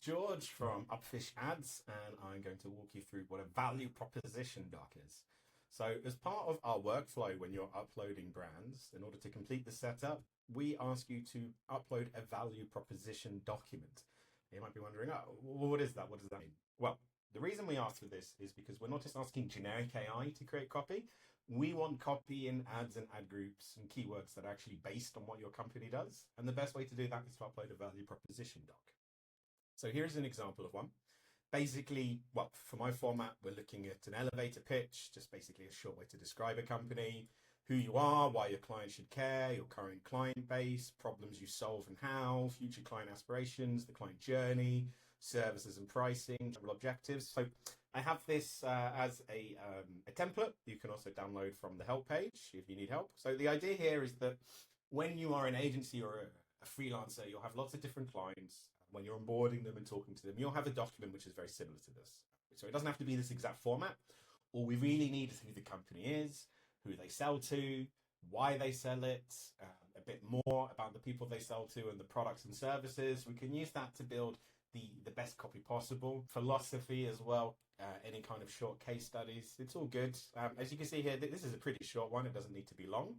George from Upfish Ads, and I'm going to walk you through what a value proposition doc is. So as part of our workflow when you're uploading brands, in order to complete the setup, we ask you to upload a value proposition document. You might be wondering, oh, what is that? What does that mean? Well, the reason we ask for this is because we're not just asking generic AI to create copy. We want copy in ads and ad groups and keywords that are actually based on what your company does. And the best way to do that is to upload a value proposition doc. So here's an example of one. Basically, well, for my format, we're looking at an elevator pitch, just basically a short way to describe a company, who you are, why your client should care, your current client base, problems you solve and how, future client aspirations, the client journey, services and pricing, general objectives. So I have this as a template. You can also download from the help page if you need help. So the idea here is that when you are an agency or a freelancer, you'll have lots of different clients. When you're onboarding them and talking to them, you'll have a document which is very similar to this. So it doesn't have to be this exact format. All we really need is who the company is, who they sell to, why they sell it, a bit more about the people they sell to and the products and services. We can use that to build the best copy possible. Philosophy as well, any kind of short case studies. It's all good. As you can see here, this is a pretty short one. It doesn't need to be long.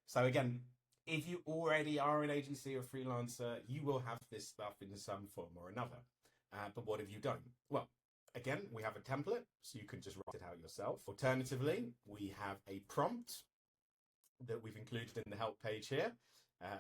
So again, if you already are an agency or freelancer, you will have this stuff in some form or another. But what have you done? Well, again, we have a template, so you can just write it out yourself. Alternatively, we have a prompt that we've included in the help page here,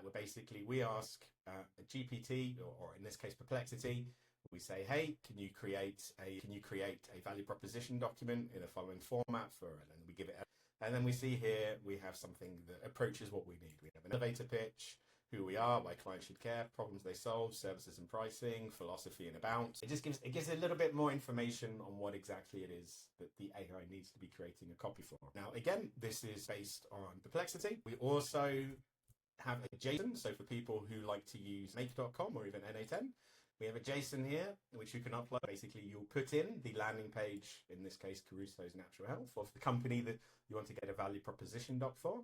where basically we ask a GPT, or in this case, Perplexity. We say, hey, can you create a value proposition document in the following format and then we give it and then we see here, we have something that approaches what we need. We have an elevator pitch, who we are, why clients should care, problems they solve, services and pricing, philosophy and about. It gives a little bit more information on what exactly it is that the AI needs to be creating a copy for. Now, again, this is based on Perplexity. We also have a JSON. So for people who like to use make.com or even NA10, we have a JSON here, which you can upload. Basically, you'll put in the landing page, in this case, Caruso's Natural Health, of the company that you want to get a value proposition doc for.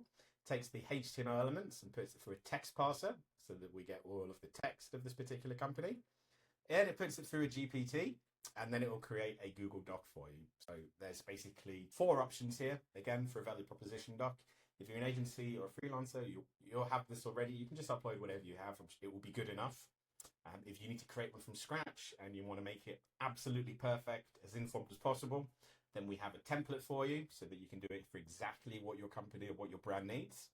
Takes the HTML elements and puts it through a text parser so that we get all of the text of this particular company. And it puts it through a GPT, and then it will create a Google Doc for you. So there's basically 4 options here, again, for a value proposition doc. If you're an agency or a freelancer, you'll have this already. You can just upload whatever you have. It will be good enough. If you need to create one from scratch and you want to make it absolutely perfect, as informed as possible, then we have a template for you so that you can do it for exactly what your company or what your brand needs.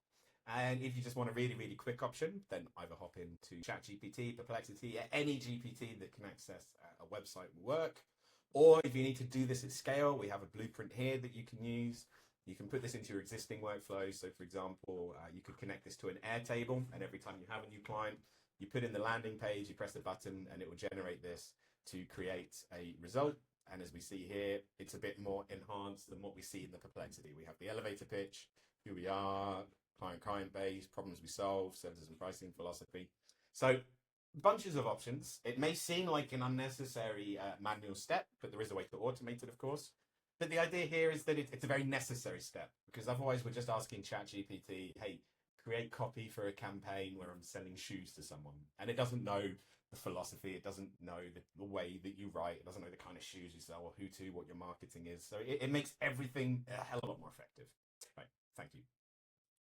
And if you just want a really, really quick option, then either hop into ChatGPT, Perplexity, any GPT that can access a website will work. Or if you need to do this at scale, we have a blueprint here that you can use. You can put this into your existing workflow. So for example, you could connect this to an Airtable, and every time you have a new client, you put in the landing page, you press the button, and it will generate this to create a result. And as we see here, it's a bit more enhanced than what we see in the Perplexity. We have the elevator pitch, who we are, client base, problems we solve, services and pricing, philosophy. So bunches of options. It may seem like an unnecessary manual step, but there is a way to automate it, of course. But the idea here is that it's a very necessary step, because otherwise we're just asking ChatGPT, hey, create copy for a campaign where I'm selling shoes to someone. And it doesn't know the philosophy, it doesn't know the way that you write, it doesn't know the kind of shoes you sell or who to, what your marketing is. So it makes everything a hell of a lot more effective. Right, thank you.